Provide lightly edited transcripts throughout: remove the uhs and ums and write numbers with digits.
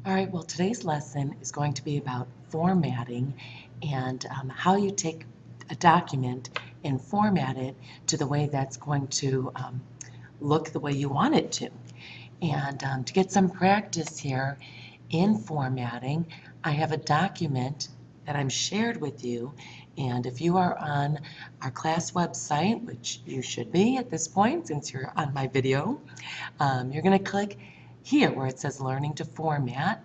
All right, well, today's lesson is going to be about formatting and how you take a document and format it to the way that's going to look the way you want it to. And to get some practice here in formatting, I have a document that I'm shared with you. And if you are on our class website, which you should be at this point since you're on my video, you're going to click here where it says Learning to Format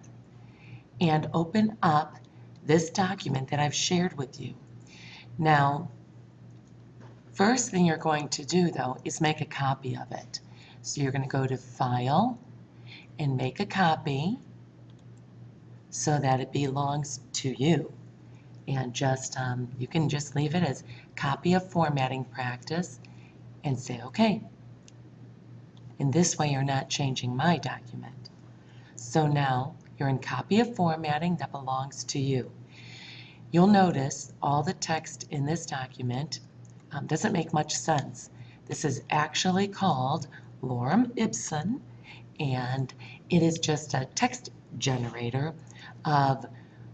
and open up this document that I've shared with you. Now, first thing you're going to do though is make a copy of it. So you're going to go to File and make a copy so that it belongs to you. And just you can just leave it as copy of formatting practice and say okay. In this way you're not changing my document. So now you're in copy of formatting that belongs to you. You'll notice all the text in this document doesn't make much sense. This is actually called Lorem Ipsum, and it is just a text generator of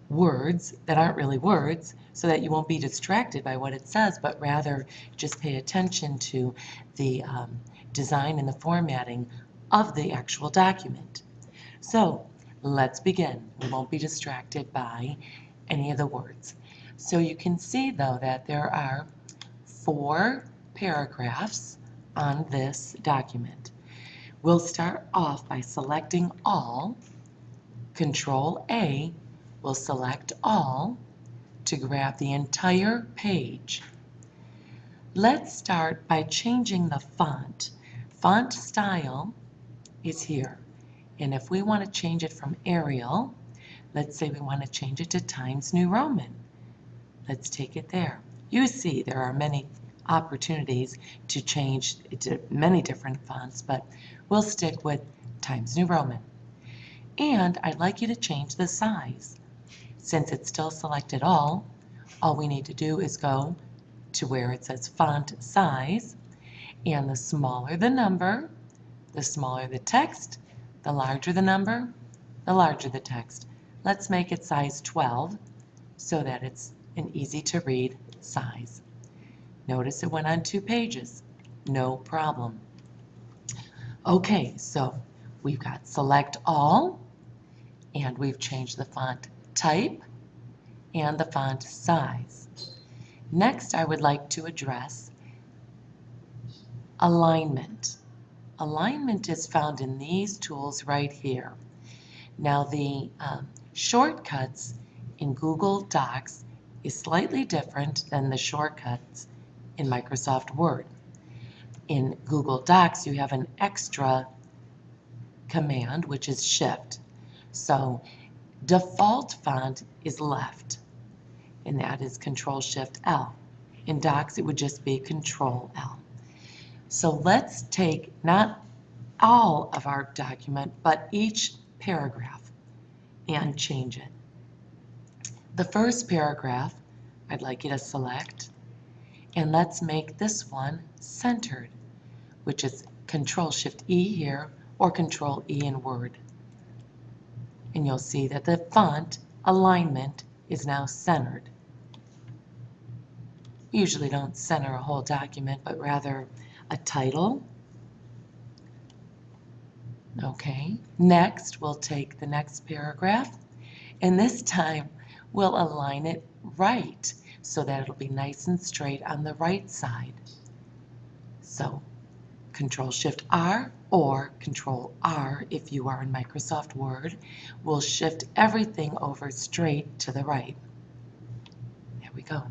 words that aren't really words, so that you won't be distracted by what it says, but rather just pay attention to the design and the formatting of the actual document. So let's begin. We won't be distracted by any of the words. So you can see though that there are 4 paragraphs on this document. We'll start off by selecting all. Control A will select all to grab the entire page. Let's start by changing the font. Font style is here. And if we want to change it from Arial, let's say we want to change it to Times New Roman. Let's take it there. You see there are many opportunities to change it to many different fonts, but we'll stick with Times New Roman. And I'd like you to change the size. Since it's still selected all we need to do is go to where it says font size, and the smaller the number, the smaller the text, the larger the number, the larger the text. Let's make it size 12 so that it's an easy to read size. Notice it went on 2 pages. No problem. Okay, so we've got select all, and we've changed the font type and the font size. Next, I would like to address alignment. Alignment is found in these tools right here. Now the shortcuts in Google Docs is slightly different than the shortcuts in Microsoft Word. In Google Docs you have an extra command which is Shift. So default font is left, and that is Control-Shift-L. In Docs it would just be Control-L. So let's take not all of our document, but each paragraph and change it. The first paragraph I'd like you to select, and let's make this one centered, which is Control-Shift-E here or Control-E in Word. And you'll see that the font alignment is now centered. We usually don't center a whole document, but rather a title. Okay, next we'll take the next paragraph, and this time we'll align it right so that it'll be nice and straight on the right side. So Control-Shift-R or Control-R if you are in Microsoft Word will shift everything over straight to the right. There we go.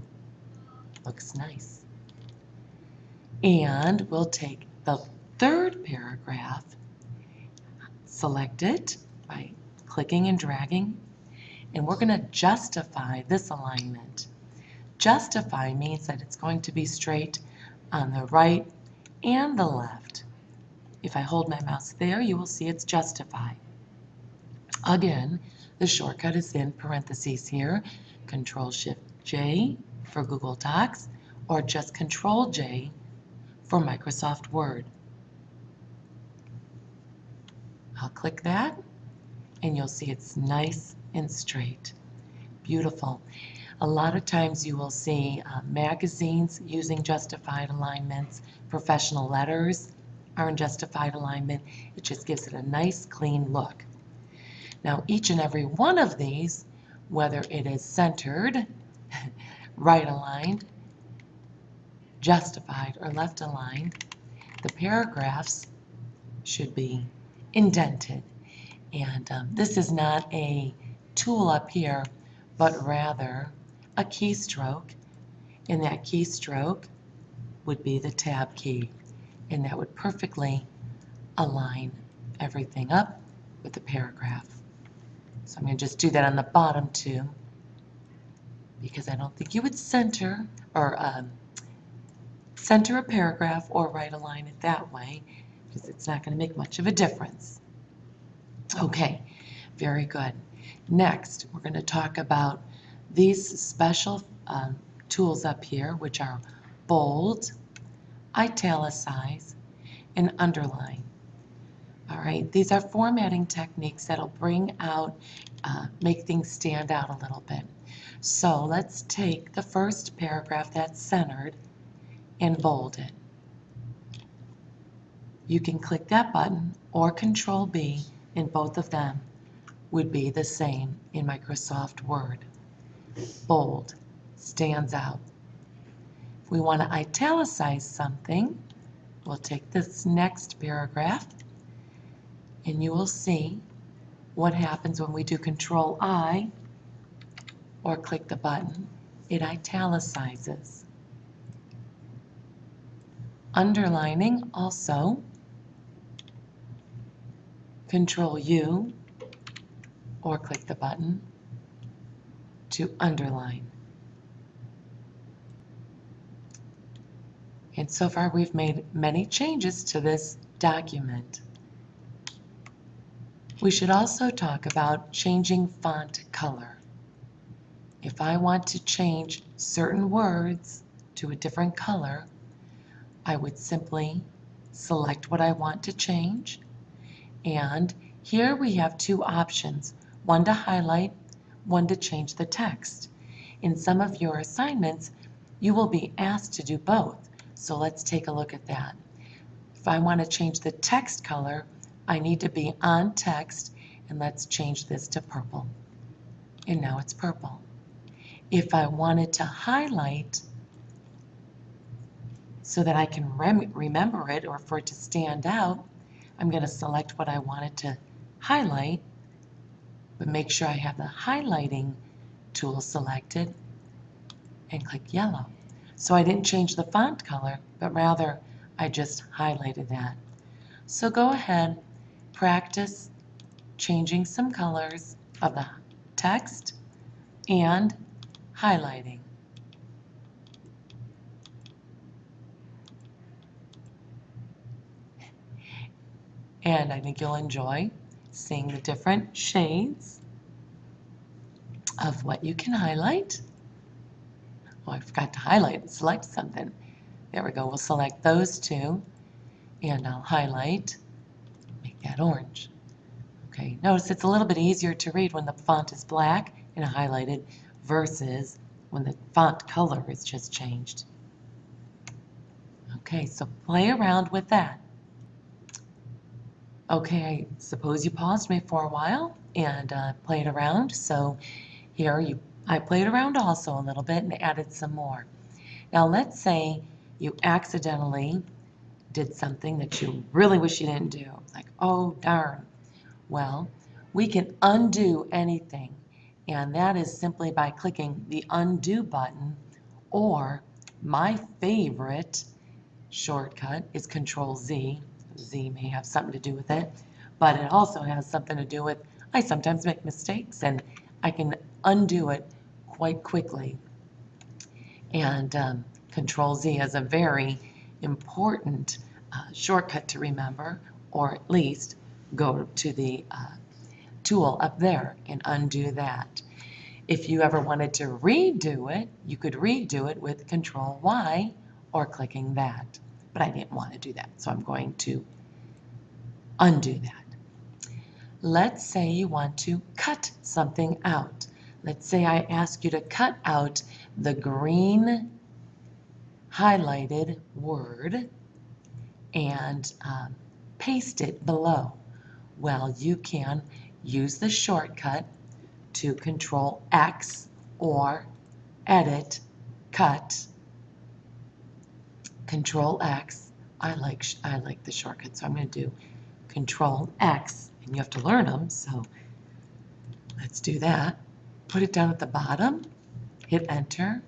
Looks nice. And we'll take the third paragraph, select it by clicking and dragging, and we're going to justify this alignment. Justify means that it's going to be straight on the right and the left. If I hold my mouse there, you will see it's justify. Again, the shortcut is in parentheses here, Control-Shift-J for Google Docs, or just Control-J for Microsoft Word. I'll click that, and you'll see it's nice and straight. Beautiful. A lot of times you will see magazines using justified alignments. Professional letters are in justified alignment. It just gives it a nice, clean look. Now, each and every one of these, whether it is centered, right aligned, justified, or left aligned, the paragraphs should be indented. And this is not a tool up here, but rather a keystroke. And that keystroke would be the tab key. And that would perfectly align everything up with the paragraph. So I'm going to just do that on the bottom too, because I don't think you would center or center a paragraph or right align it that way, because it's not going to make much of a difference. Okay, very good. Next, we're going to talk about these special tools up here, which are bold, italicize, and underline. All right, these are formatting techniques that'll bring out, make things stand out a little bit. So let's take the first paragraph that's centered and bold it. You can click that button or Control B, and both of them would be the same in Microsoft Word. Bold, stands out. If we want to italicize something, we'll take this next paragraph, and you will see what happens when we do Control I or click the button. It italicizes. Underlining also, Control U or click the button to underline. And so far we've made many changes to this document. We should also talk about changing font color. If I want to change certain words to a different color, I would simply select what I want to change. And here we have two options, one to highlight, one to change the text. In some of your assignments, you will be asked to do both. So let's take a look at that. If I want to change the text color, I need to be on text, and let's change this to purple. And now it's purple. If I wanted to highlight so that I can remember it or for it to stand out, I'm going to select what I wanted to highlight, but make sure I have the highlighting tool selected and click yellow. So I didn't change the font color, but rather I just highlighted that. So go ahead, practice changing some colors of the text and highlighting. And I think you'll enjoy seeing the different shades of what you can highlight. Oh, I forgot to highlight and select something. There we go. We'll select those two, and I'll highlight, make that orange. Okay, notice it's a little bit easier to read when the font is black and highlighted versus when the font color is just changed. Okay, so play around with that. Okay, I suppose you paused me for a while and played around. So here I played around also a little bit and added some more. Now let's say you accidentally did something that you really wish you didn't do. Like, oh darn. Well, we can undo anything, and that is simply by clicking the undo button, or my favorite shortcut is Control Z. Z may have something to do with it, but it also has something to do with I sometimes make mistakes, and I can undo it quite quickly. And Control Z is a very important shortcut to remember, or at least go to the tool up there and undo that. If you ever wanted to redo it, you could redo it with Control Y or clicking that. But I didn't want to do that, so I'm going to undo that. let's say you want to cut something out. Let's say I ask you to cut out the green highlighted word and paste it below. Well, you can use the shortcut to Control X or Edit, Cut, Control X. I like the shortcut, so I'm going to do Control X, and you have to learn them, so let's do that. Put it down at the bottom, hit Enter,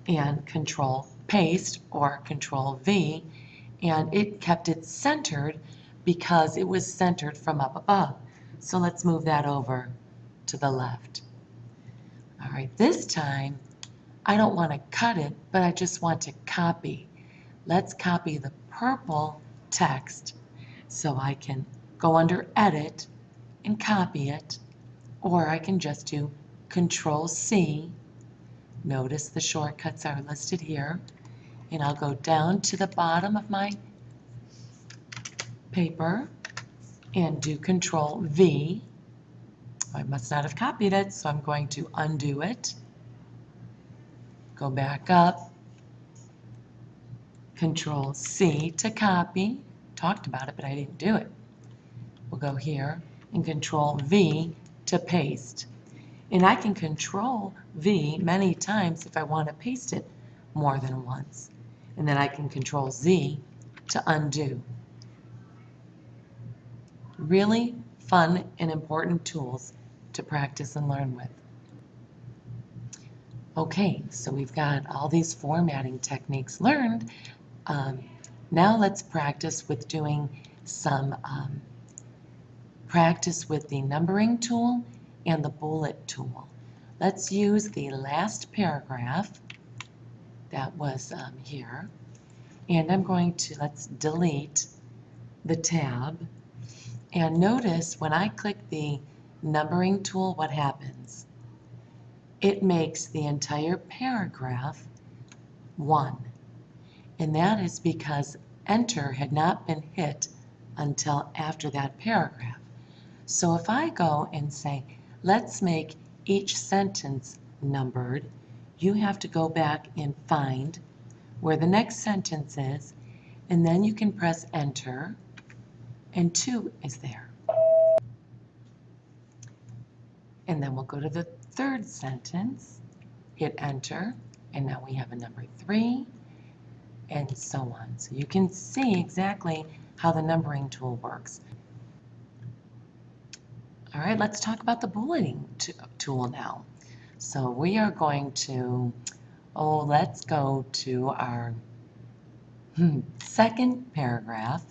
and Control Paste or Control V, and it kept it centered because it was centered from up above. So let's move that over to the left. All right, this time I don't want to cut it, but I just want to copy. Let's copy the purple text. So I can go under Edit and copy it, or I can just do Control C. Notice the shortcuts are listed here, and I'll go down to the bottom of my paper and do Control V. I must not have copied it, so I'm going to undo it. Go back up, Control C to copy. Talked about it, but I didn't do it. We'll go here and Control V to paste. And I can Control V many times if I want to paste it more than once. And then I can Control Z to undo. Really fun and important tools to practice and learn with. Okay, so we've got all these formatting techniques learned. Now let's practice with doing some practice with the numbering tool and the bullet tool. Let's use the last paragraph that was here, and I'm going to, let's delete the tab, and notice when I click the numbering tool, what happens? It makes the entire paragraph 1, and that is because Enter had not been hit until after that paragraph. So if I go and say, let's make each sentence numbered, you have to go back and find where the next sentence is, and then you can press Enter, and 2 is there. And then we'll go to the third sentence, hit Enter, and now we have a number 3, and so on. So you can see exactly how the numbering tool works. All right, let's talk about the bulleting tool now. So we are going to, let's go to our second paragraph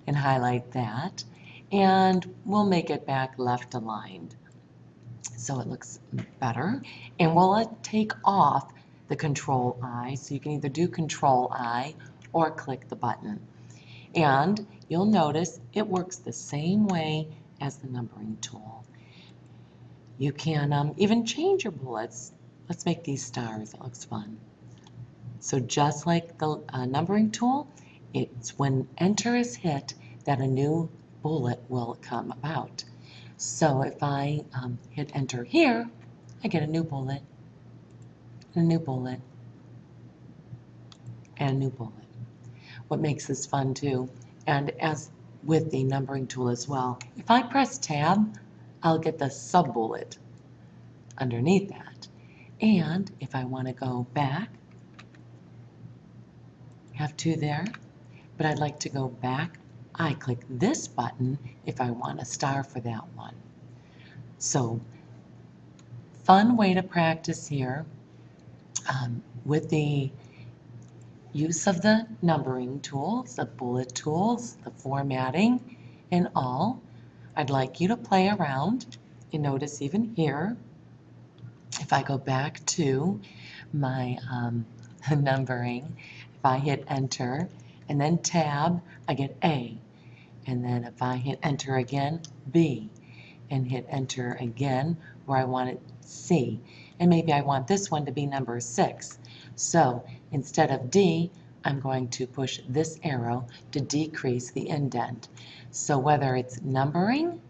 and highlight that, and we'll make it back left aligned so it looks better. And we'll take off the Control I, so you can either do Control I or click the button. And you'll notice it works the same way as the numbering tool. You can even change your bullets. Let's make these stars, it looks fun. So just like the numbering tool, it's when Enter is hit that a new bullet will come about. So if I hit Enter here, I get a new bullet, a new bullet, and a new bullet. What makes this fun too, and as with the numbering tool as well, if I press Tab, I'll get the sub-bullet underneath that. And if I want to go back, have 2 there, but I'd like to go back, I click this button if I want a star for that one. So, fun way to practice here with the use of the numbering tools, the bullet tools, the formatting, and all. I'd like you to play around and notice even here, if I go back to my numbering, if I hit Enter and then Tab, I get A. And then if I hit Enter again, B. And hit Enter again where I want it C. And maybe I want this one to be number 6. So instead of D, I'm going to push this arrow to decrease the indent. So whether it's numbering